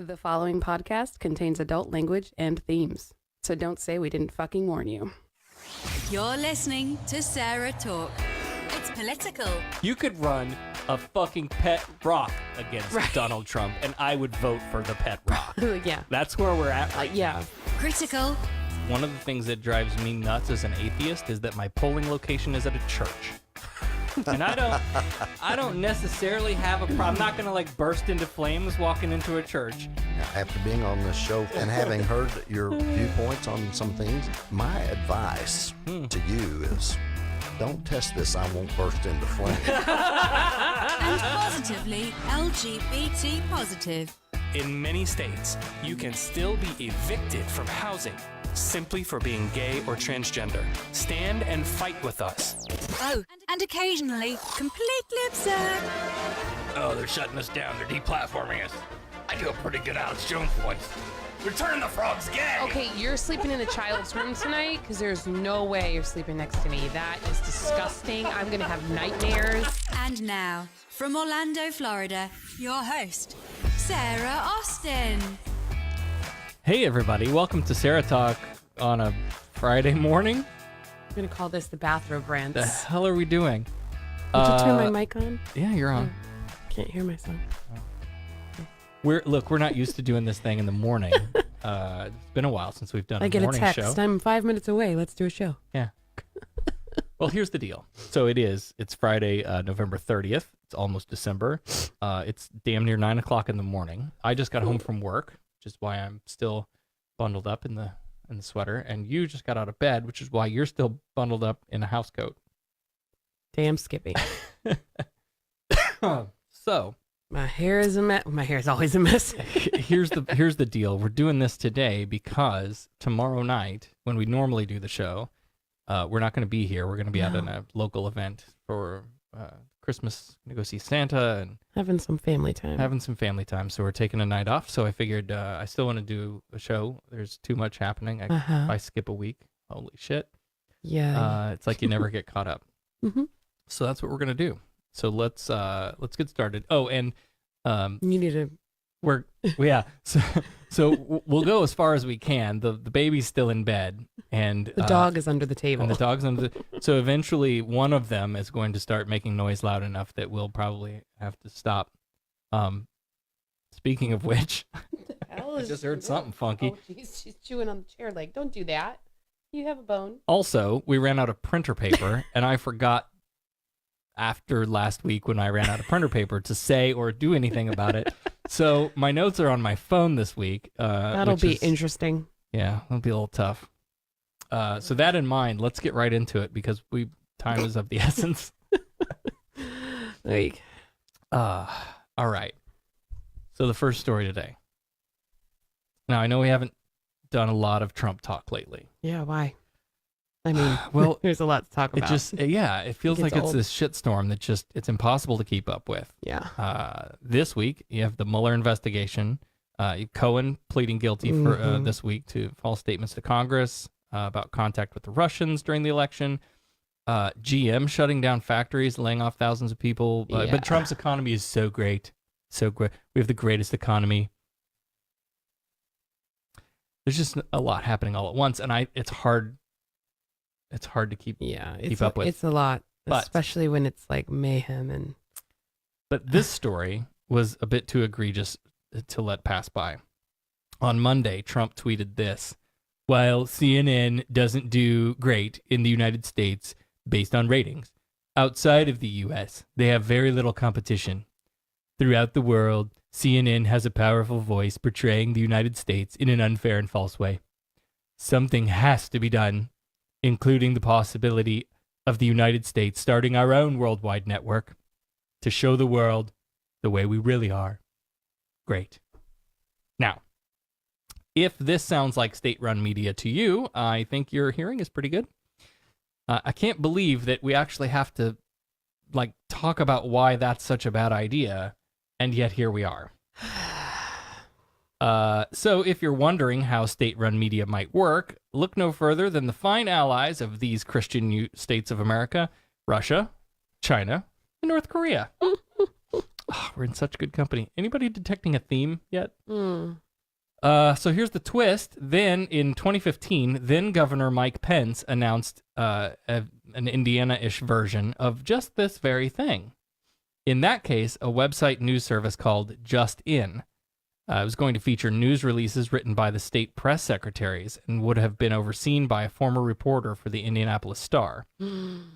The following podcast contains adult language and themes, so don't say we didn't fucking warn you. You're listening to SarahTalk. It's political. You could run a fucking pet rock against Donald Trump, and I would vote for the pet rock. Yeah. That's where we're at right Yeah. Critical. One of the things that drives me nuts as an atheist is that my polling location is at a church. And I don't necessarily have a problem. I'm not going to burst into flames walking into a church. After being on this show and having heard your viewpoints on some things, my advice to you is don't test this. I won't burst into flames. And positively LGBT positive. In many states, you can still be evicted from housing simply for being gay or transgender. Stand and fight with us. Oh, and occasionally completely absurd. Oh, they're shutting us down. They're deplatforming us. I do a pretty good Alex Jones voice. We're turning the frogs gay. Okay, you're sleeping in the child's room tonight because there's no way you're sleeping next to me. That is disgusting. I'm going to have nightmares. And now, from Orlando, Florida, your host, Sarah Austin. Hey, everybody. Welcome to SarahTalk on a Friday morning. I'm going to call this the bathrobe rants. The hell are we doing? Did you turn my mic on? Yeah, you're on. Can't hear myself. We're not used to doing this thing in the morning. It's been a while since we've done I a get a morning text. show. I'm 5 minutes away. Let's do a show. Yeah. Well, here's the deal. So it's Friday, November 30th. It's almost December. It's damn near 9 o'clock in the morning. I just got home from work, which is why I'm still bundled up in the sweater. And you just got out of bed, which is why you're still bundled up in a house coat. Damn Skippy. So My hair is a mess. My hair is always a mess. here's the deal. We're doing this today because tomorrow night, when we normally do the show, we're not going to be here. We're going to be at a local event for Christmas. Going to go see Santa and Having some family time. So we're taking a night off. So I figured I still want to do a show. There's too much happening. If I skip a week, holy shit. Yeah. It's like you never get caught up. Mm-hmm. So that's what we're going to do. So let's get started. Oh, and You need to. So we'll go as far as we can. The baby's still in bed, and The dog is under the table. and the dog's under so eventually one of them is going to start making noise loud enough that we'll probably have to stop. Speaking of which, I just heard something funky. Oh, jeez, she's chewing on the chair leg. Don't do that. You have a bone. Also, we ran out of printer paper, and I forgot after last week when I ran out of printer paper to say or do anything about it. So my notes are on my phone this week. That'll be interesting. Yeah, it'll be a little tough. So that in mind, let's get right into it because time is of the essence. All right. So the first story today. Now, I know we haven't done a lot of Trump talk lately. Yeah, why? I mean, well, there's a lot to talk about. It feels like it's this shitstorm that it's impossible to keep up with. Yeah. This week, you have the Mueller investigation. Cohen pleading guilty for this week to false statements to Congress about contact with the Russians during the election. GM shutting down factories, laying off thousands of people. But Trump's economy is so great. So great. We have the greatest economy. There's just a lot happening all at once, and it's hard to keep up with. It's a lot, especially when it's like mayhem But this story was a bit too egregious to let pass by. On Monday, Trump tweeted this: while CNN doesn't do great in the United States based on ratings, outside of the U.S., they have very little competition. Throughout the world, CNN has a powerful voice portraying the United States in an unfair and false way. Something has to be done, including the possibility of the United States starting our own worldwide network to show the world the way we really are. Great. Now, if this sounds like state-run media to you, I think your hearing is pretty good. I can't believe that we actually have to talk about why that's such a bad idea, and yet here we are. So if you're wondering how state-run media might work, look no further than the fine allies of these Christian states of America, Russia, China, and North Korea. Oh, we're in such good company. Anybody detecting a theme yet? Hmm. So here's the twist. Then in 2015, then Governor Mike Pence announced an Indiana-ish version of just this very thing. In that case, a website news service called Just In was going to feature news releases written by the state press secretaries and would have been overseen by a former reporter for the Indianapolis Star.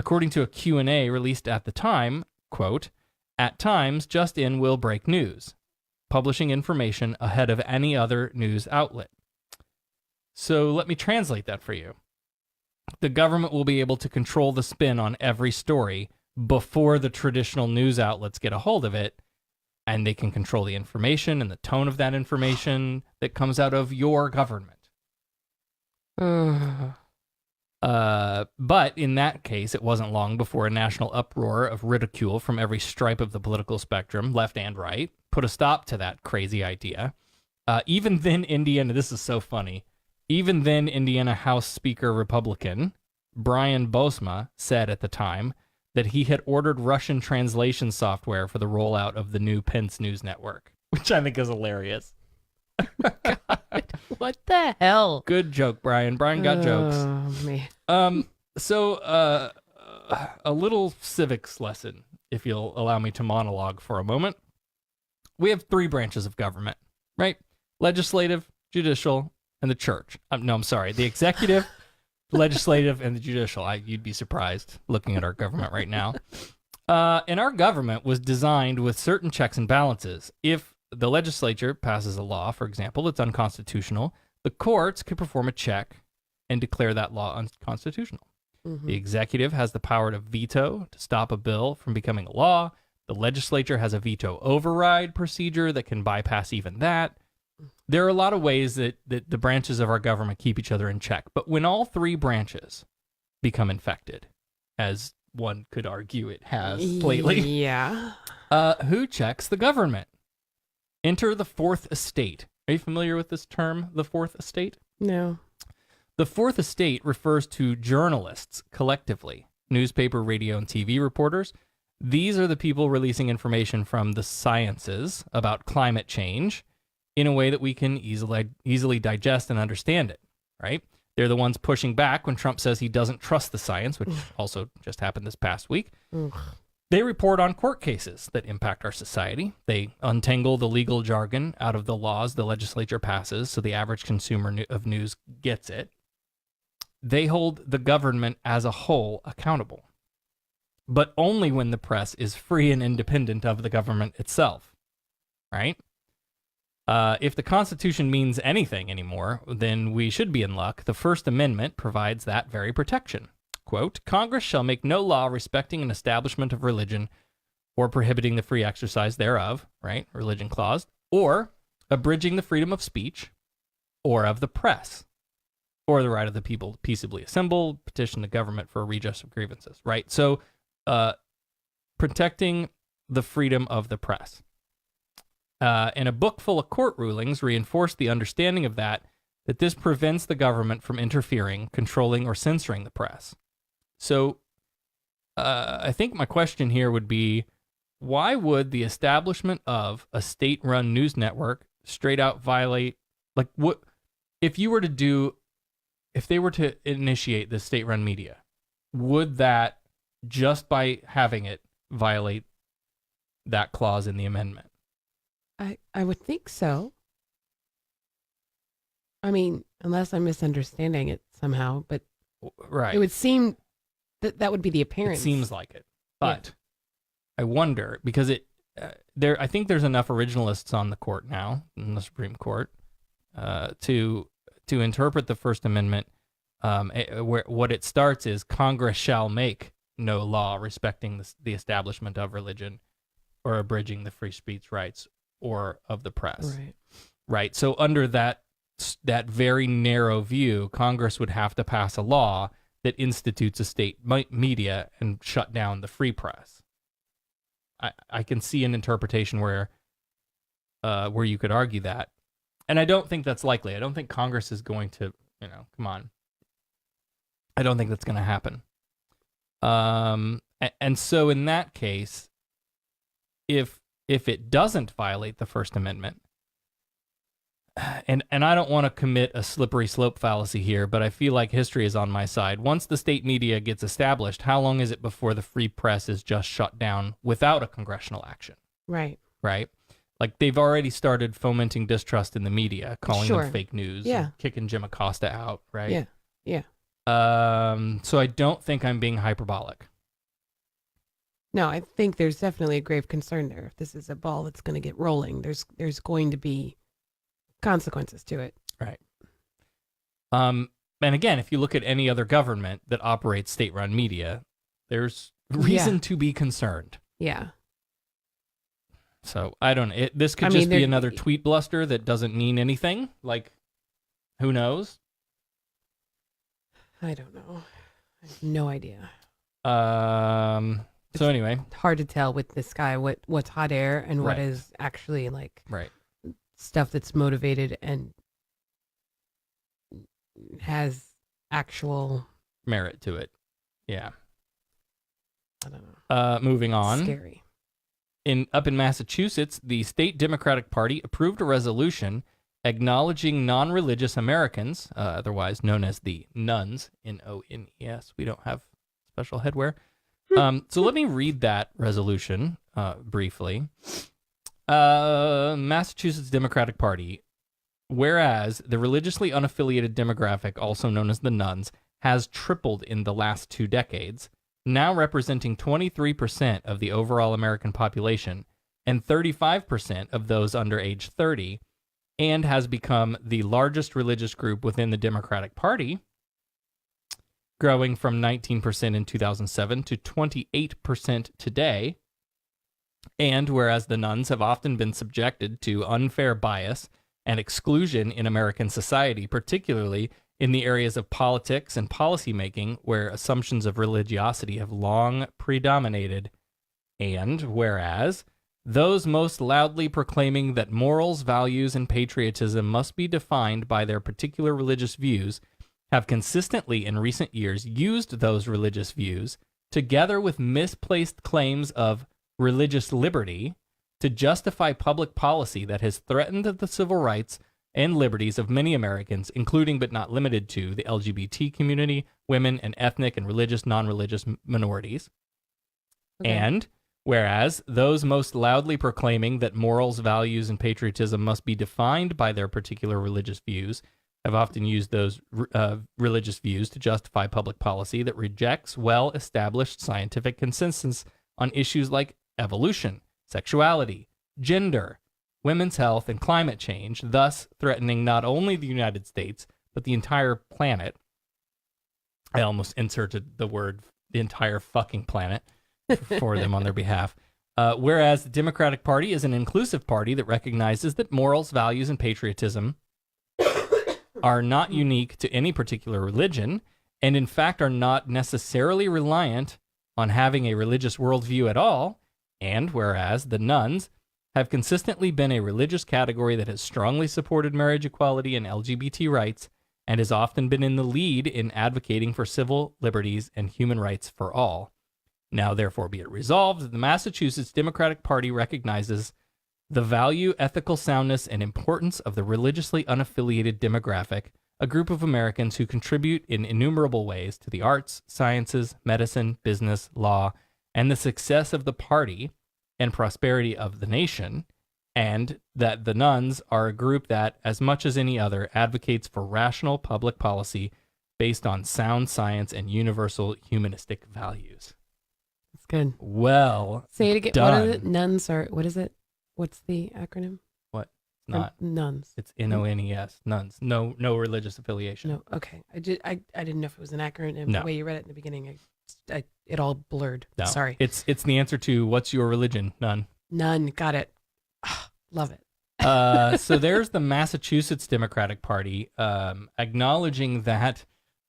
According to a Q&A released at the time, quote, "At times, Just In will break news, publishing information ahead of any other news outlet." So let me translate that for you. The government will be able to control the spin on every story before the traditional news outlets get a hold of it, and they can control the information and the tone of that information that comes out of your government. But in that case, it wasn't long before a national uproar of ridicule from every stripe of the political spectrum, left and right, put a stop to that crazy idea. Even then, Indiana, this is so funny, even then Indiana House Speaker Republican Brian Bosma said at the time that he had ordered Russian translation software for the rollout of the new Pence News Network, which I think is hilarious. God, what the hell? Good joke, Brian. Brian got jokes. Man. So a little civics lesson, if you'll allow me to monologue for a moment. We have three branches of government, right? Legislative, judicial, and the church. No, I'm sorry. The executive, legislative, and the judicial. You'd be surprised looking at our government right now. And our government was designed with certain checks and balances. If the legislature passes a law, for example, that's unconstitutional, the courts could perform a check and declare that law unconstitutional. The executive has the power to veto, to stop a bill from becoming a law. The legislature has a veto override procedure that can bypass even that. There are a lot of ways that the branches of our government keep each other in check. But when all three branches become infected, as one could argue it has lately, Yeah. who checks the government? Enter the fourth estate. Are you familiar with this term, the fourth estate? No. The fourth estate refers to journalists collectively, newspaper, radio, and TV reporters. These are the people releasing information from the sciences about climate change in a way that we can easily digest and understand it, right? They're the ones pushing back when Trump says he doesn't trust the science, which also just happened this past week. They report on court cases that impact our society. They untangle the legal jargon out of the laws the legislature passes so the average consumer of news gets it. They hold the government as a whole accountable, but only when the press is free and independent of the government itself, right? If the Constitution means anything anymore, then we should be in luck. The First Amendment provides that very protection. Quote, "Congress shall make no law respecting an establishment of religion or prohibiting the free exercise thereof," right? Religion clause, "or abridging the freedom of speech or of the press, or the right of the people to peaceably assemble, petition the government for a redress of grievances," right? So, protecting the freedom of the press. And a book full of court rulings reinforce the understanding of that this prevents the government from interfering, controlling, or censoring the press. So I think my question here would be, why would the establishment of a state-run news network straight out violate, like, what, if they were to initiate the state-run media, would that, just by having it, violate that clause in the amendment? I would think so. I mean, unless I'm misunderstanding it somehow, but Right. it would seem that would be the It appearance. seems like it. But I wonder, because I think there's enough originalists on the court now, in the Supreme Court, to interpret the First Amendment, where what it starts is Congress shall make no law respecting the establishment of religion or abridging the free speech rights or of the press. Right. So under that very narrow view, Congress would have to pass a law that institutes a state media and shut down the free press. I can see an interpretation where you could argue that. And I don't think that's likely. I don't think Congress is going to, come on. I don't think that's going to happen. And so in that case, if if it doesn't violate the First Amendment. And I don't want to commit a slippery slope fallacy here, but I feel like history is on my side. Once the state media gets established, how long is it before the free press is just shut down without a congressional action? Right. Right? Like, they've already started fomenting distrust in the media, calling them fake news, and kicking Jim Acosta out, right? Yeah. So I don't think I'm being hyperbolic. No, I think there's definitely a grave concern there. If this is a ball that's going to get rolling, there's going to be consequences to it. Right. And again, if you look at any other government that operates state-run media, there's reason to be concerned. Yeah. So I don't know. This could just be another tweet bluster that doesn't mean anything. Like, who knows? I don't know. I have no idea. So anyway, it's hard to tell with this guy what's hot air and what Right. is actually like right. stuff that's motivated and has actual Merit to it. Yeah. I don't know. Moving on. Scary. Up in Massachusetts, the state Democratic Party approved a resolution acknowledging non-religious Americans, otherwise known as the nuns, N-O-N-E-S. We don't have special headwear. So let me read that resolution briefly. Massachusetts Democratic Party, whereas the religiously unaffiliated demographic, also known as the nuns, has tripled in the last 2 decades, now representing 23% of the overall American population and 35% of those under age 30, and has become the largest religious group within the Democratic Party, growing from 19% in 2007 to 28% today. And whereas the nuns have often been subjected to unfair bias and exclusion in American society, particularly in the areas of politics and policymaking, where assumptions of religiosity have long predominated, and whereas those most loudly proclaiming that morals, values, and patriotism must be defined by their particular religious views have consistently in recent years used those religious views, together with misplaced claims of religious liberty, to justify public policy that has threatened the civil rights and liberties of many Americans, including but not limited to the LGBT community, women, and ethnic and religious non-religious minorities. Okay. And whereas those most loudly proclaiming that morals, values, and patriotism must be defined by their particular religious views have often used those religious views to justify public policy that rejects well-established scientific consensus on issues like evolution, sexuality, gender, women's health, and climate change, thus threatening not only the United States, but the entire planet. I almost inserted the word the entire fucking planet for them on their behalf. Whereas the Democratic Party is an inclusive party that recognizes that morals, values, and patriotism are not unique to any particular religion, and in fact are not necessarily reliant on having a religious worldview at all, and whereas the nuns have consistently been a religious category that has strongly supported marriage equality and LGBT rights, and has often been in the lead in advocating for civil liberties and human rights for all. Now, therefore, be it resolved that the Massachusetts Democratic Party recognizes the value, ethical soundness, and importance of the religiously unaffiliated demographic, a group of Americans who contribute in innumerable ways to the arts, sciences, medicine, business, law, and the success of the party and prosperity of the nation, and that the nuns are a group that, as much as any other, advocates for rational public policy based on sound science and universal humanistic values. That's good. Well, say it again. done. What is it? Nuns are. What is it? What's the acronym? What? Not nuns. It's N-O-N-E-S. Nuns. No religious affiliation. No. Okay. I didn't know if it was an acronym. No. The way you read it in the beginning, it all blurred. No. Sorry. It's the answer to what's your religion? None. None. Got it. Love it. So there's the Massachusetts Democratic Party acknowledging that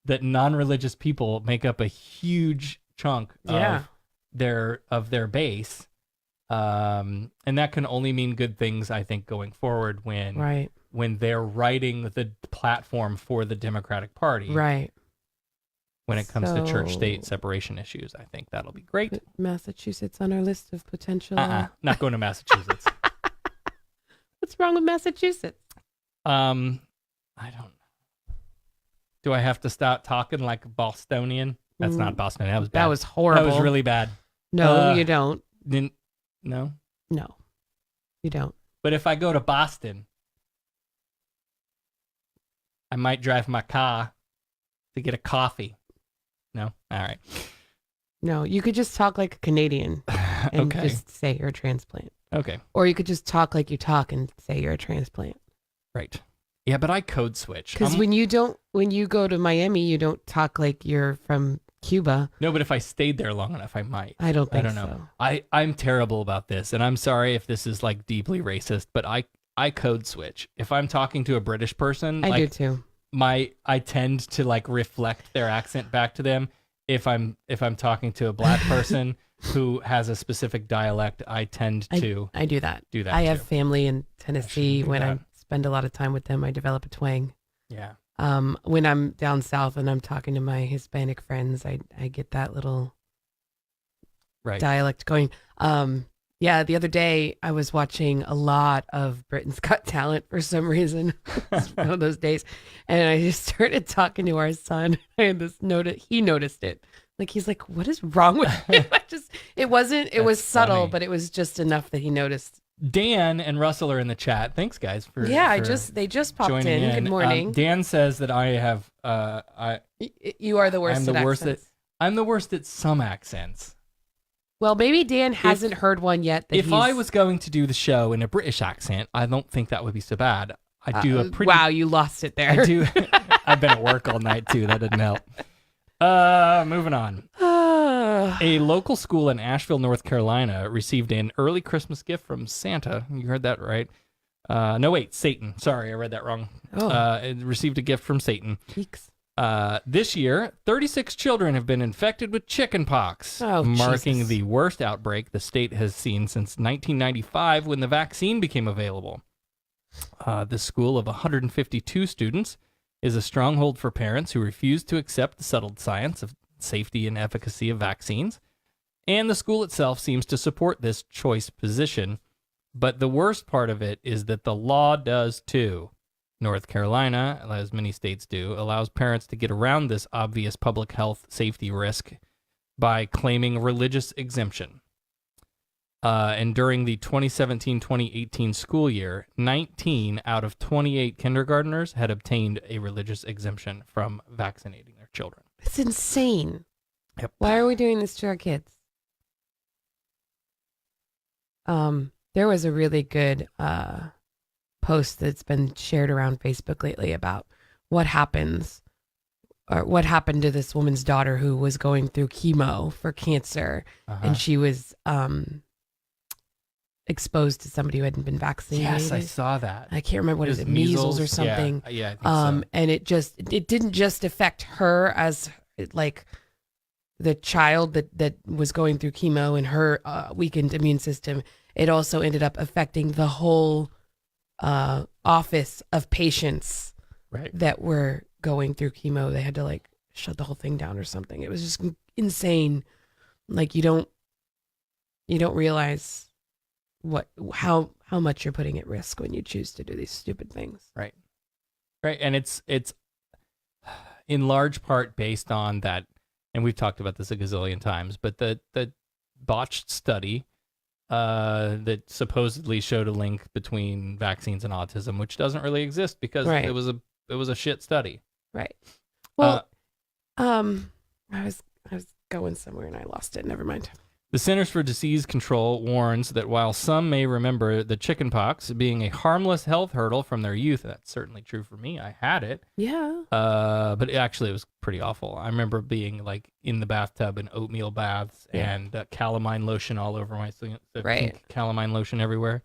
non-religious people make up a huge chunk of their base, and that can only mean good things, I think, going forward when they're writing the platform for the Democratic Party. Right. when it comes to church-state So- separation issues. I think that'll be great. Put Massachusetts on our list of potential. Not going to Massachusetts. What's wrong with Massachusetts? I don't know. Do I have to start talking like a Bostonian? That's not Bostonian. That was bad. That was horrible. That was really bad. No, you don't. No. No, you don't. But if I go to Boston, I might drive my car to get a coffee. No? All right. No, you could just talk like a Canadian and Okay. just say you're a transplant. Okay. Or you could just talk like you talk and say you're a transplant. Right. Yeah, but I code switch. Because when you go to Miami, you don't talk like you're from Cuba. No, but if I stayed there long enough, I might. I don't think I don't know. so. I'm terrible about this, and I'm sorry if this is like deeply racist, but I code switch. If I'm talking to a British person, I do too. I tend to like reflect their accent back to them. If I'm talking to a black person who has a specific dialect, I tend to I do that. do that. I have too. family in Tennessee. do When I that. spend a lot of time with them, I develop a twang. Yeah. When I'm down south and I'm talking to my Hispanic friends, I get that little Right. dialect going. Yeah, the other day I was watching a lot of Britain's Got Talent for some reason. It's one of those days. And I just started talking to our son. I had this note, he noticed it. Like, he's like, what is wrong with him? It was That's subtle, funny. but it was just enough that he noticed. Dan and Russell are in the chat. Thanks, guys, for Yeah, for they just popped joining in. Good morning. Dan says that I have You are the worst I'm the at worst accents. I'm the worst at some accents. Well, maybe Dan hasn't heard one yet. That If I was going to do the show in a British accent, I don't think that would be so bad. I do a pretty Wow, you lost it there. I do. I've been at work all night too. That didn't help. Moving on. A local school in Asheville, North Carolina, received an early Christmas gift from Santa. You heard that right. No, wait, Satan. Sorry, I read that wrong. It received a gift from Satan. Yeeks. This year, 36 children have been infected with chickenpox, marking Jesus. the worst outbreak the state has seen since 1995 when the vaccine became available. This school of 152 students is a stronghold for parents who refuse to accept the settled science of safety and efficacy of vaccines, and the school itself seems to support this choice position. But the worst part of it is that the law does too. North Carolina, as many states do, allows parents to get around this obvious public health safety risk by claiming religious exemption. And during the 2017-2018 school year, 19 out of 28 kindergartners had obtained a religious exemption from vaccinating their children. It's insane. Yep. Why are we doing this to our kids? There was a really good post that's been shared around Facebook lately about what happens or what happened to this woman's daughter who was going through chemo for cancer, and she was exposed to somebody who hadn't been vaccinated. Yes, I saw that. I can't remember what It is was it, measles or something. Yeah, I think so. And it didn't just affect her as like the child that was going through chemo and her weakened immune system. It also ended up affecting the whole office of patients Right. that were going through chemo. They had to like shut the whole thing down or something. It was just insane. Like you don't realize how much you're putting at risk when you choose to do these stupid things. Right. And it's in large part based on that, and we've talked about this a gazillion times, but the botched study that supposedly showed a link between vaccines and autism, which doesn't really exist because Right. it was a shit study. Right. Well, I was going somewhere and I lost it. Never mind. The Centers for Disease Control warns that while some may remember the chickenpox being a harmless health hurdle from their youth, that's certainly true for me. I had it. Yeah. But it was pretty awful. I remember being like in the bathtub in oatmeal baths and calamine lotion all over my skin. Right. Pink calamine lotion everywhere.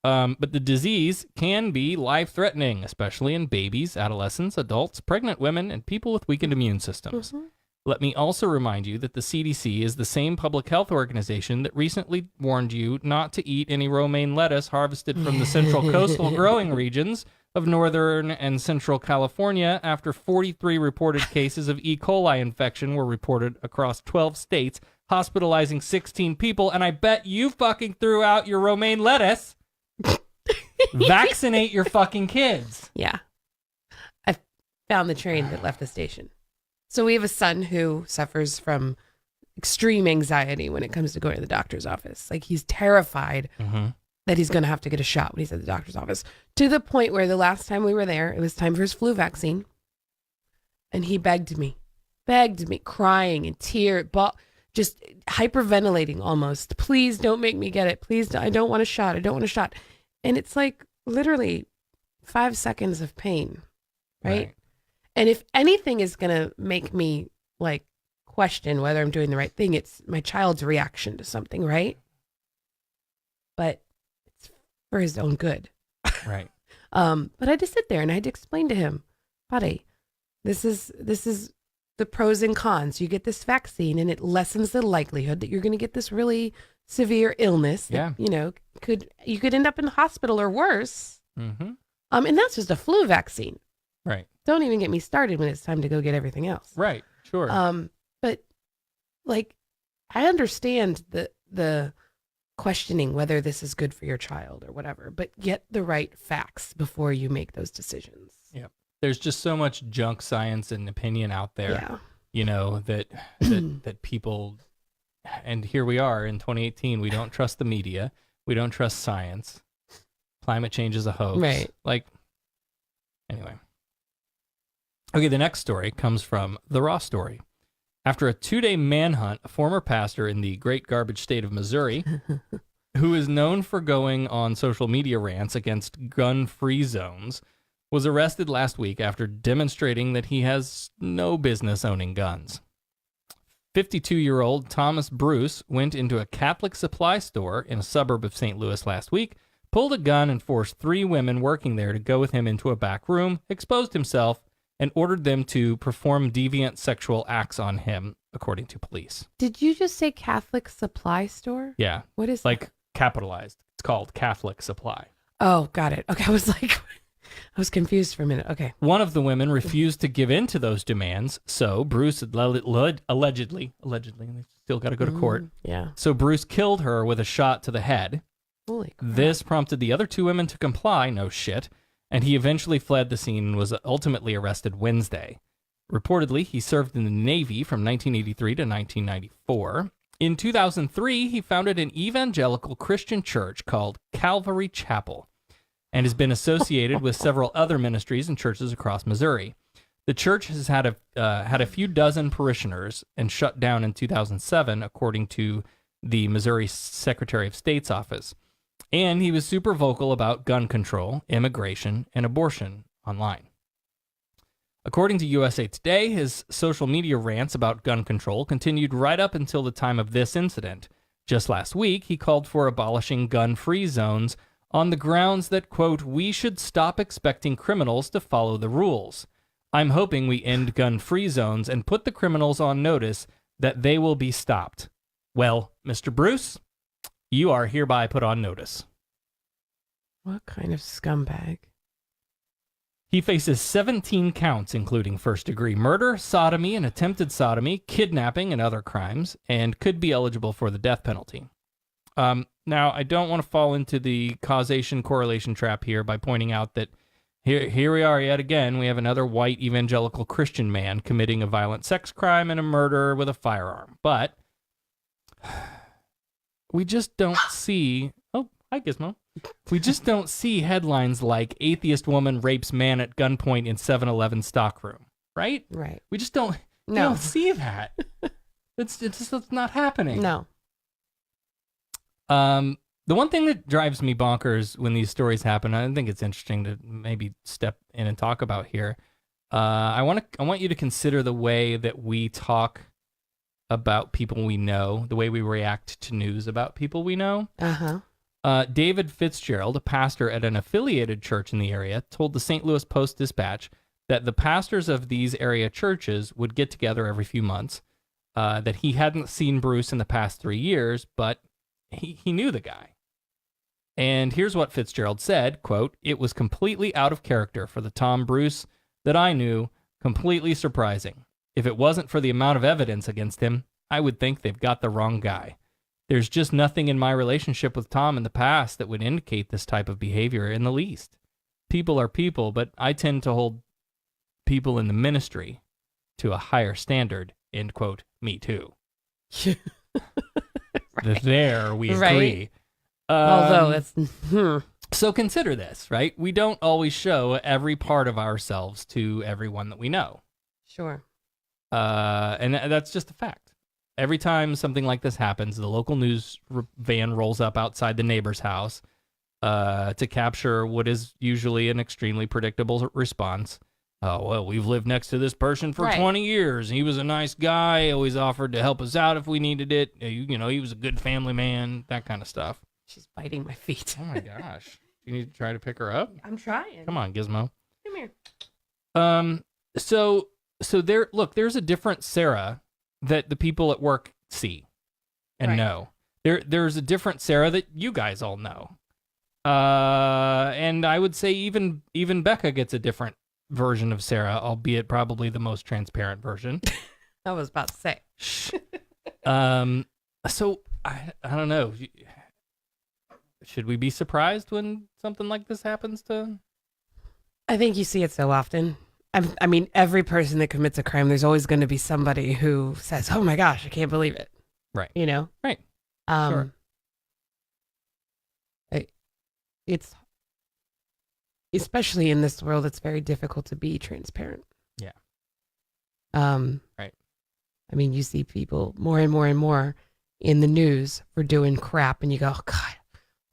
But the disease can be life-threatening, especially in babies, adolescents, adults, pregnant women, and people with weakened immune systems. Mhm. Let me also remind you that the CDC is the same public health organization that recently warned you not to eat any romaine lettuce harvested from the central coastal growing regions of Northern and Central California after 43 reported cases of E. coli infection were reported across 12 states, hospitalizing 16 people. And I bet you fucking threw out your romaine lettuce. Vaccinate your fucking kids. Yeah. I found the train that left the station. So we have a son who suffers from extreme anxiety when it comes to going to the doctor's office. Like, he's terrified that he's going to have to get a shot when he's at the doctor's office, to the point where the last time we were there, it was time for his flu vaccine. And he begged me, crying and just hyperventilating almost. Please don't make me get it. Please, I don't want a shot. I don't want a shot. And it's like literally 5 seconds of pain, right? And if anything is going to make me like question whether I'm doing the right thing, it's my child's reaction to something, right? But it's for his own good. Right. But I had to sit there and I had to explain to him, buddy, this is the pros and cons. You get this vaccine and it lessens the likelihood that you're going to get this really severe illness that, you could end up in the hospital or worse. And that's just a flu vaccine. Right. Don't even get me started when it's time to go get everything else. Right. Sure. But like, I understand the questioning whether this is good for your child or whatever, but get the right facts before you make those decisions. Yeah. There's just so much junk science and opinion out there, Yeah. that people, and here we are in 2018, we don't trust the media. We don't trust science. Climate change is a hoax. Right. Like, anyway. Okay, the next story comes from The Raw Story. After a 2-day manhunt, a former pastor in the great garbage state of Missouri, who is known for going on social media rants against gun-free zones, was arrested last week after demonstrating that he has no business owning guns. 52-year-old Thomas Bruce went into a Catholic supply store in a suburb of St. Louis last week, pulled a gun and forced 3 women working there to go with him into a back room, exposed himself, and ordered them to perform deviant sexual acts on him, according to police. Did you just say Catholic supply store? Yeah. What is like capitalized? It's called Catholic Supply. Oh, got it. Okay, I was confused for a minute. Okay. One of the women refused to give in to those demands, so Bruce allegedly, they still got to go to court. Yeah. So Bruce killed her with a shot to the head. Holy crap. This prompted the other 2 women to comply, no shit, and he eventually fled the scene and was ultimately arrested Wednesday. Reportedly, he served in the Navy from 1983 to 1994. In 2003, he founded an evangelical Christian church called Calvary Chapel and has been associated with several other ministries and churches across Missouri. The church has had a few dozen parishioners and shut down in 2007, according to the Missouri Secretary of State's office. And he was super vocal about gun control, immigration, and abortion online. According to USA Today, his social media rants about gun control continued right up until the time of this incident. Just last week, he called for abolishing gun-free zones on the grounds that, quote, we should stop expecting criminals to follow the rules. I'm hoping we end gun-free zones and put the criminals on notice that they will be stopped. Well, Mr. Bruce, you are hereby put on notice. What kind of scumbag? He faces 17 counts, including first-degree murder, sodomy and attempted sodomy, kidnapping and other crimes, and could be eligible for the death penalty. Now, I don't want to fall into the causation-correlation trap here by pointing out that here we are yet again. We have another white evangelical Christian man committing a violent sex crime and a murder with a firearm. But we just don't see... Oh, hi, Gizmo. We just don't see headlines like atheist woman rapes man at gunpoint in 7-Eleven stockroom, right? Right. We just don't, we No. don't see that. It's not happening. No. The one thing that drives me bonkers when these stories happen, I think it's interesting to maybe step in and talk about here. I want you to consider the way that we talk about people we know, the way we react to news about people we know. Uh-huh. David Fitzgerald, a pastor at an affiliated church in the area, told the St. Louis Post-Dispatch that the pastors of these area churches would get together every few months, that he hadn't seen Bruce in the past 3 years, but he knew the guy. And here's what Fitzgerald said, quote, "It was completely out of character for the Tom Bruce that I knew, completely surprising. If it wasn't for the amount of evidence against him, I would think they've got the wrong guy. There's just nothing in my relationship with Tom in the past that would indicate this type of behavior in the least. People are people, but I tend to hold people in the ministry to a higher standard," end quote, me too. Right. There we agree. Right. Although it's So consider this, right? We don't always show every part of ourselves to everyone that we know. sure. And that's just a fact. Every time something like this happens, the local news van rolls up outside the neighbor's house to capture what is usually an extremely predictable response. Oh, well, we've lived next to this person for Right. 20 years. He was a nice guy, always offered to help us out if we needed it. You know, he was a good family man, that kind of stuff. She's biting my feet. Oh, my gosh. You need to try to pick her up? I'm trying. Come on, Gizmo. Come here. So there, look, there's a different Sarah that the people at work see and Right. know. There's a different Sarah that you guys all know. And I would say even Becca gets a different version of Sarah, albeit probably the most transparent version. I was about to say. Shh. So I don't know. Should we be surprised when something like this happens to? I think you see it so often. I mean, every person that commits a crime, there's always going to be somebody who says, "Oh my gosh, I can't believe it." Right. You know? Right. Sure. It's especially in this world, it's very difficult to be transparent. Yeah. Right. I mean, you see people more and more and more in the news for doing crap, and you go, "Oh, God,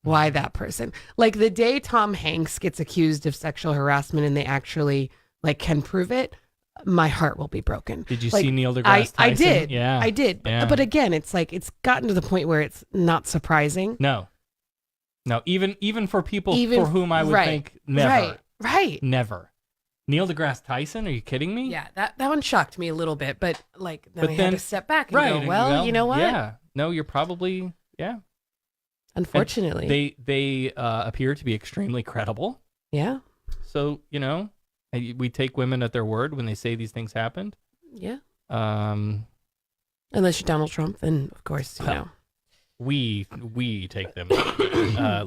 why that person?" Like the day Tom Hanks gets accused of sexual harassment and they actually can prove it, my heart will be broken. Did you Like, see Neil deGrasse Tyson? I did. Yeah. I did. Yeah. But again, it's it's gotten to the point where it's not surprising. No, even for people Even- for whom I would right, think never, Right. never. Neil deGrasse Tyson? Are you kidding me? Yeah, that one shocked me a little bit, but then But I had then- to step back and Right. go, and well, you know what? Yeah. No, you're probably Unfortunately. They appear to be extremely credible. Yeah. So we take women at their word when they say these things happened. Yeah. Um, Unless you're Donald Trump, then of course, you know. we take them.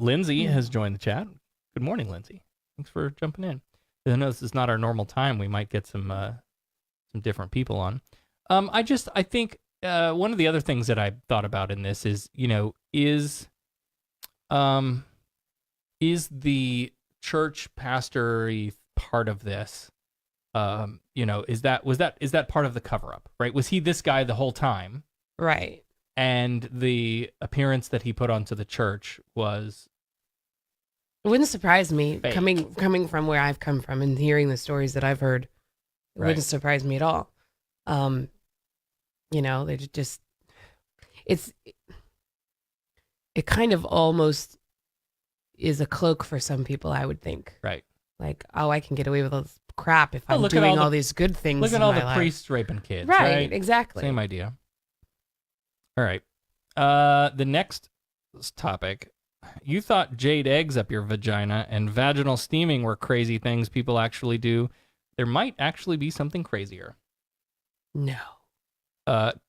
Lindsay has joined the chat. Good morning, Lindsay. Thanks for jumping in. I know this is not our normal time. We might get some different people on. I think one of the other things that I thought about in this is, is the church pastory part of this? Is that part of the cover up? Right? Was he this guy the whole time? Right. And the appearance that he put onto the church was It wouldn't surprise me fake. coming from where I've come from and hearing the stories that I've heard. It Right. wouldn't surprise me at all. They just it kind of almost is a cloak for some people, I would think. right. Like, oh, I can get away with all this crap if Oh, I'm look at doing all all the- these good things. Look at in all my the life. priests raping kids. Right, exactly. Same idea. All right. The next topic. You thought jade eggs up your vagina and vaginal steaming were crazy things people actually do. There might actually be something crazier. No.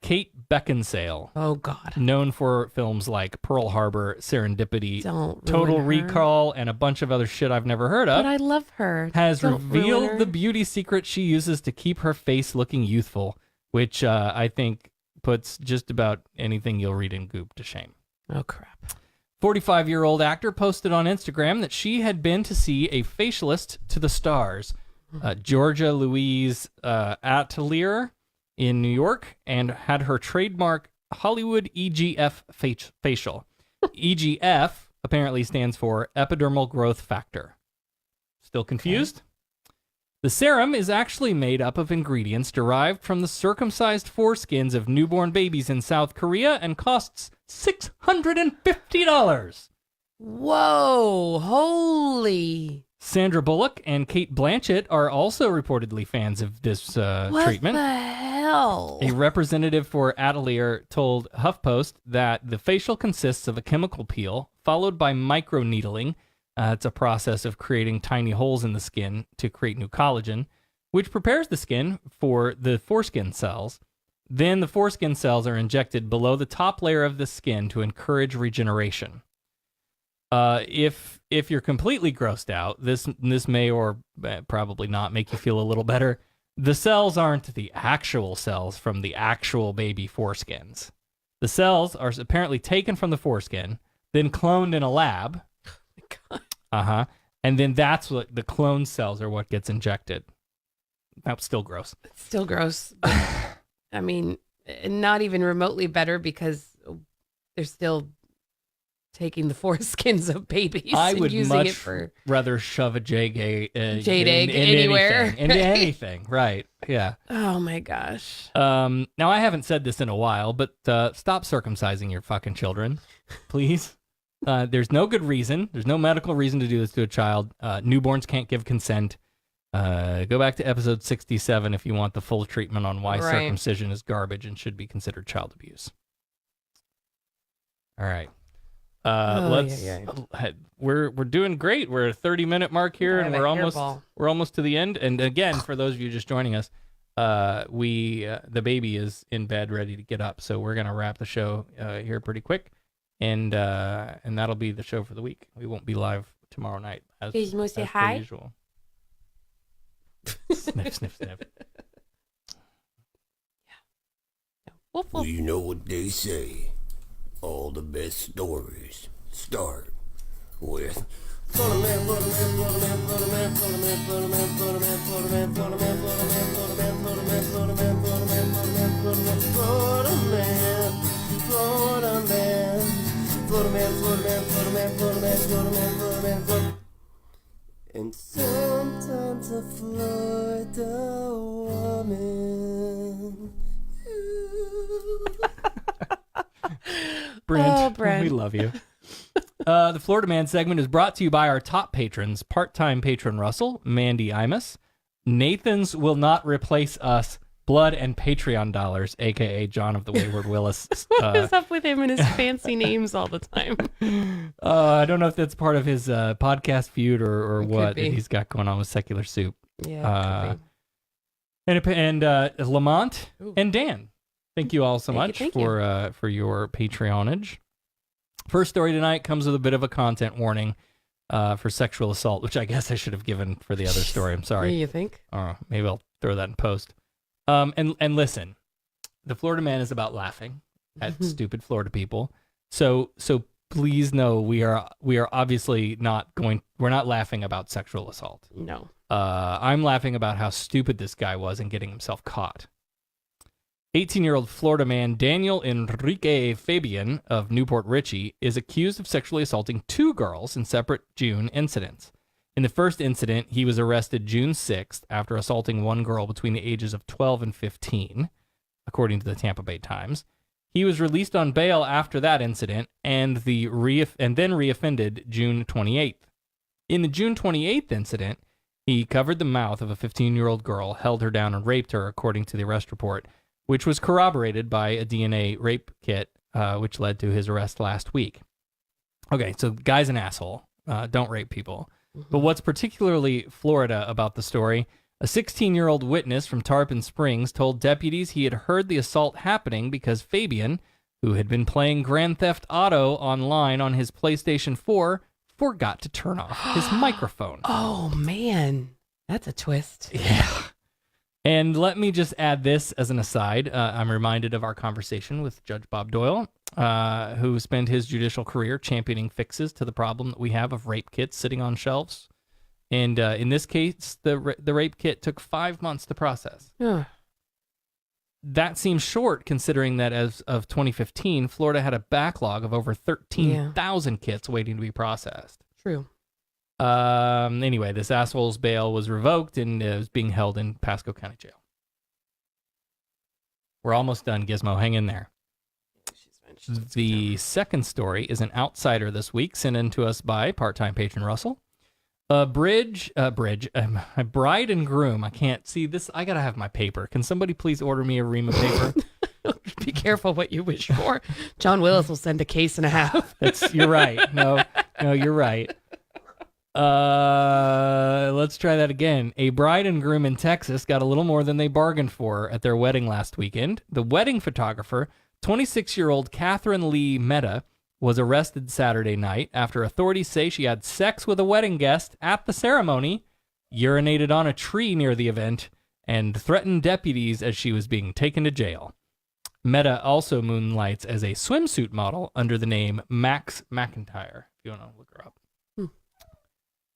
Kate Beckinsale, Oh God. known for films like Pearl Harbor, Serendipity, Don't Total ruin her. Recall, and a bunch of other shit I've never heard of, But I love her. has Don't ruin revealed her. the beauty secret she uses to keep her face looking youthful, which I think puts just about anything you'll read in Goop to shame. Oh crap. 45-year-old actor posted on Instagram that she had been to see a facialist to the stars, Georgia Louise Atelier in New York, and had her trademark Hollywood EGF facial. EGF apparently stands for epidermal growth factor. Still confused? The serum is actually made up of ingredients derived from the circumcised foreskins of newborn babies in South Korea and costs $650. Whoa! Holy! Sandra Bullock and Kate Blanchett are also reportedly fans of this What treatment. the hell? A representative for Atelier told HuffPost that the facial consists of a chemical peel followed by microneedling. It's a process of creating tiny holes in the skin to create new collagen, which prepares the skin for the foreskin cells. Then the foreskin cells are injected below the top layer of the skin to encourage regeneration. If you're completely grossed out, this may or probably not make you feel a little better. The cells aren't the actual cells from the actual baby foreskins. The cells are apparently taken from the foreskin, then cloned in a lab. And then that's what the cloned cells are what gets injected. That's still gross. It's still gross. I mean, not even remotely better because they're still taking the foreskins of babies I and would using much it for rather shove a jade egg anywhere. into anything. Right. Yeah. Oh my gosh. Now I haven't said this in a while, but stop circumcising your fucking children, please. There's no good reason. There's no medical reason to do this to a child. Newborns can't give consent. Go back to episode 67 if you want the full treatment on why circumcision is garbage and should be considered child abuse. All right. We're doing great. We're at a 30-minute mark here, and we're almost to the end. And again, for those of you just joining us, the baby is in bed ready to get up, so we're gonna wrap the show here pretty quick, and that'll be the show for the week. We won't be live tomorrow night as Say per hi. usual. Sniff, sniff, sniff. Woof, Well, woof. you know what they say. All the best stories start with and sometimes a Florida woman. Brent, Brent. we love you. The Florida Man segment is brought to you by our top patrons, part-time patron Russell, Mandy Imus, Nathan's Will Not Replace Us, Blood and Patreon Dollars, a.k.a. John of the Wayward Willis. What is up with him and his fancy names all the time? I don't know if that's part of his podcast feud or It could what be. he's got going on with Secular Soup. Yeah. it could be. And Lamont Ooh. and Dan. Thank you all so much Thank you. for your Patreonage. First story tonight comes with a bit of a content warning for sexual assault, which I guess I should have given for the other story. I'm What do sorry. you think? Maybe I'll throw that in post. And listen, the Florida Man is about laughing at stupid Florida people. So please know we are obviously we're not laughing about sexual assault. No. I'm laughing about how stupid this guy was in getting himself caught. 18-year-old Florida man Daniel Enrique Fabian of Newport Richey is accused of sexually assaulting two girls in separate June incidents. In the first incident, he was arrested June 6th after assaulting one girl between the ages of 12 and 15, according to the Tampa Bay Times. He was released on bail after that incident and then reoffended June 28th. In the June 28th incident, he covered the mouth of a 15-year-old girl, held her down, and raped her, according to the arrest report, which was corroborated by a DNA rape kit, which led to his arrest last week. Okay, so the guy's an asshole. Don't rape people. But what's particularly Florida about the story, a 16-year-old witness from Tarpon Springs told deputies he had heard the assault happening because Fabian, who had been playing Grand Theft Auto online on his PlayStation 4, forgot to turn off his microphone. Oh, man. That's a twist. Yeah. And let me just add this as an aside. I'm reminded of our conversation with Judge Bob Doyle, who spent his judicial career championing fixes to the problem that we have of rape kits sitting on shelves. And in this case, the rape kit took 5 months to process. Ugh. That seems short considering that as of 2015, Florida had a backlog of over 13,000 kits waiting to be processed. True. Anyway, this asshole's bail was revoked and is being held in Pasco County Jail. We're almost done, Gizmo. Hang in there. The second story is an outsider this week, sent in to us by part-time patron Russell. A bride and groom. I can't see this. I gotta have my paper. Can somebody please order me a ream of paper? Be careful what you wish for. John Willis will send a case and a half. You're right. No, you're right. Let's try that again. A bride and groom in Texas got a little more than they bargained for at their wedding last weekend. The wedding photographer, 26-year-old Catherine Lee Mehta, was arrested Saturday night after authorities say she had sex with a wedding guest at the ceremony, urinated on a tree near the event, and threatened deputies as she was being taken to jail. Mehta also moonlights as a swimsuit model under the name Max McIntyre, if you want to look her up.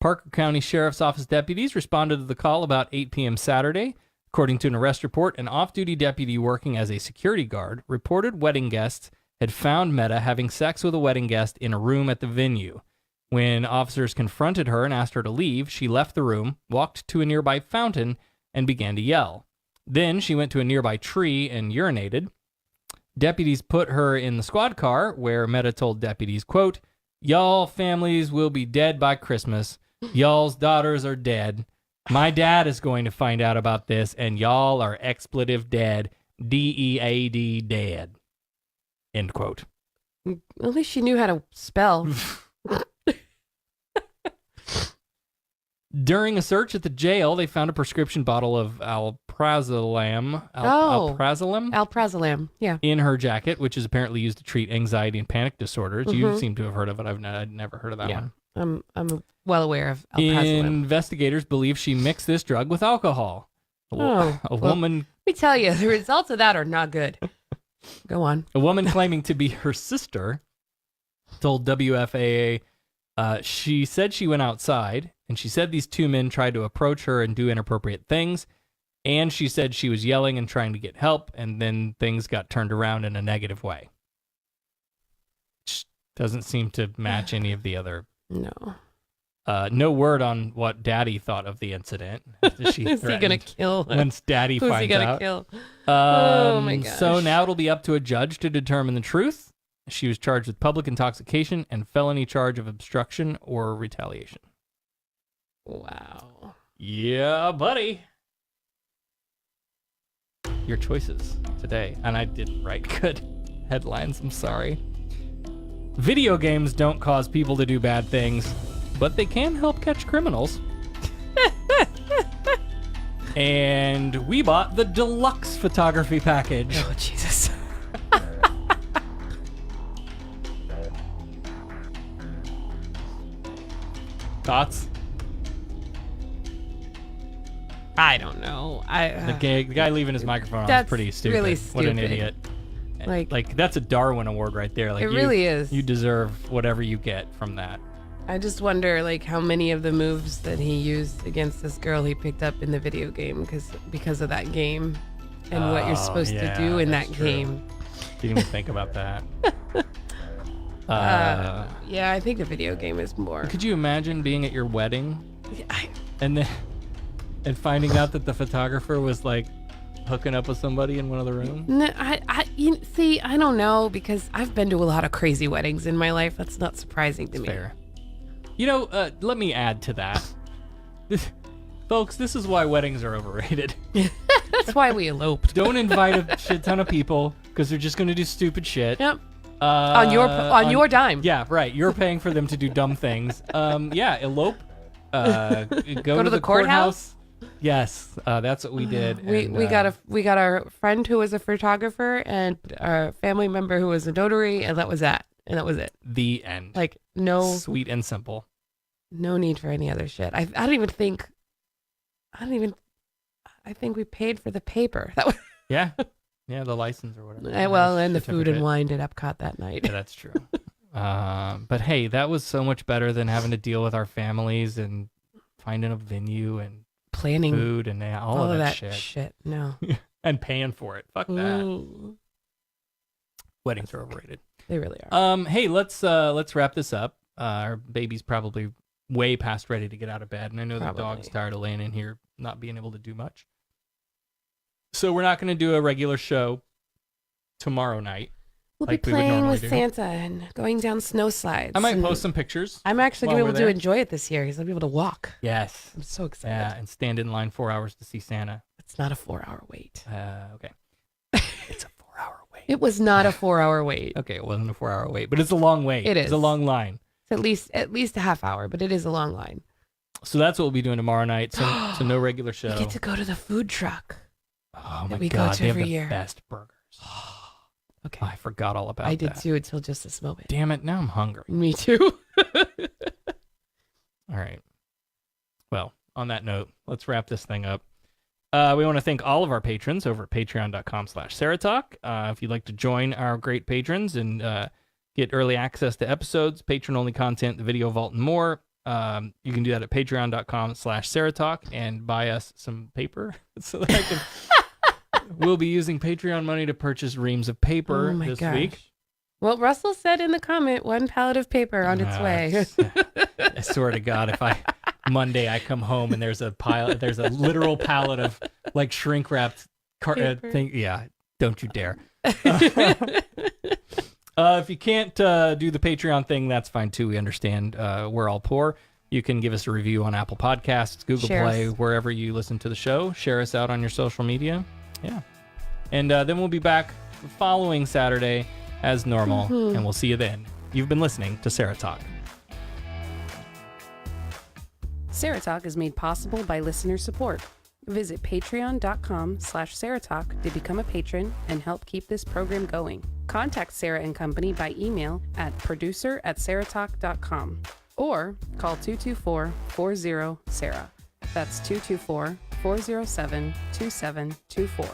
Parker County Sheriff's Office deputies responded to the call about 8 p.m. Saturday. According to an arrest report, an off-duty deputy working as a security guard reported wedding guests had found Mehta having sex with a wedding guest in a room at the venue. When officers confronted her and asked her to leave, she left the room, walked to a nearby fountain, and began to yell. Then she went to a nearby tree and urinated. Deputies put her in the squad car, where Mehta told deputies, quote, "Y'all families will be dead by Christmas. Y'all's daughters are dead. My dad is going to find out about this, and y'all are expletive dead. D-E-A-D dead." End quote. At least she knew how to spell. During a search at the jail, they found a prescription bottle of alprazolam. Alprazolam, yeah. In her jacket, which is apparently used to treat anxiety and panic disorders. You seem to have heard of it. I'd never heard of that one. I'm well aware of alprazolam. Investigators believe she mixed this drug with alcohol. Woman. Let me tell you, the results of that are not good. Go on. A woman claiming to be her sister told WFAA she said she went outside, and she said these two men tried to approach her and do inappropriate things, and she said she was yelling and trying to get help, and then things got turned around in a negative way. Which doesn't seem to match any of the other. No. No word on what Daddy thought of the incident. Is he going to kill him? Once Daddy finds out. Who's he going to kill? Oh, my gosh. So now it'll be up to a judge to determine the truth. She was charged with public intoxication and felony charge of obstruction or retaliation. Wow. Yeah, buddy. Your choices today. And I didn't write good headlines. I'm sorry. Video games don't cause people to do bad things, but they can help catch criminals. And we bought the deluxe photography package. Oh, Jesus. Thoughts? I don't know. The guy leaving his microphone on is That's pretty stupid. really What an stupid. idiot. Like that's a Darwin Award right there. Like it really is. You deserve whatever you get from that. I just wonder, like, how many of the moves that he used against this girl he picked up in the video game because of that game and what you're supposed to do in that game. Didn't even think about that. Yeah, I think the video game is more. Could you imagine being at your wedding and finding out that the photographer was like hooking up with somebody in one of the rooms? No, I don't know, because I've been to a lot of crazy weddings in my life. That's not surprising to me. Fair. You know, let me add to that. Folks, this is why weddings are overrated. That's why we eloped. Don't invite a shit ton of people because they're just going to do stupid shit. Yep. On your dime. Yeah, right. You're paying for them to do dumb things. Yeah, elope. Go to the courthouse. Yes, that's what we did. We got our friend who was a photographer and our family member who was a notary, and that was that. And that was it. The end. Like, no. Sweet and simple. No need for any other shit. I think we paid for the paper. That was Yeah, the license or whatever. And the food and wine at Epcot that night. Yeah, that's true. But hey, that was so much better than having to deal with our families and finding a venue and planning food and all of that shit. No. And paying for it. Fuck that. Ooh. Weddings are overrated. They really are. Hey, let's wrap this up. Our baby's probably way past ready to get out of bed, and I know the dog's tired of laying in here, not being able to do much. So we're not going to do a regular show tomorrow night. We'll be playing with Santa and going down snow slides. I might post some pictures. I'm actually going to be able to enjoy it this year because I'll be able to walk. Yes. I'm so excited. Yeah, and stand in line 4 hours to see Santa. It's not a 4-hour wait. Okay. It's a 4-hour It was not a 4-hour wait. Okay, it wasn't a 4-hour wait, but it's a long wait. It is. It's a long line. It's at least a half hour, but it is a long line. So that's what we'll be doing tomorrow night. So no regular show. We get to go to the food truck. Oh my we go God, to they have every the year. best burgers. Okay. I forgot all about that. I did too until just this moment. Damn it, now I'm hungry. Me too. All right. Well, on that note, let's wrap this thing up. We want to thank all of our patrons over at patreon.com/SarahTalk. If you'd like to join our great patrons and get early access to episodes, patron-only content, the video vault, and more, you can do that at patreon.com/SarahTalk and buy us some paper so that I can... We'll be using Patreon money to purchase reams of paper this week. Well, Russell said in the comment, 1 pallet of paper on its way. I swear to God, if Monday I come home and there's a literal pallet of like shrink wrapped thing. Yeah, don't you dare. If you can't do the Patreon thing, that's fine too. We understand. We're all poor. You can give us a review on Apple Podcasts, Google Play, wherever you listen to the show. Share us out on your social media. Yeah. And then we'll be back the following Saturday as normal, and we'll see you then. You've been listening to Sarah Talk. Sarah Talk is made possible by listener support. Visit patreon.com/SarahTalk to become a patron and help keep this program going. Contact Sarah and Company by email at producer@sarahtalk.com or call 224-40-SARAH. That's 224-407-2724.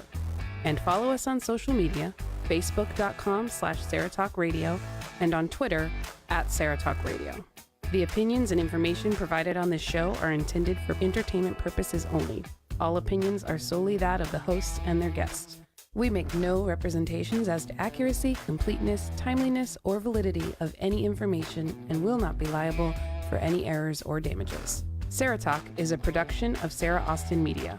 And follow us on social media, facebook.com/SarahTalkRadio and on Twitter @SarahTalkRadio. The opinions and information provided on this show are intended for entertainment purposes only. All opinions are solely that of the hosts and their guests. We make no representations as to accuracy, completeness, timeliness, or validity of any information and will not be liable for any errors or damages. Sarah Talk is a production of Sarah Austin Media.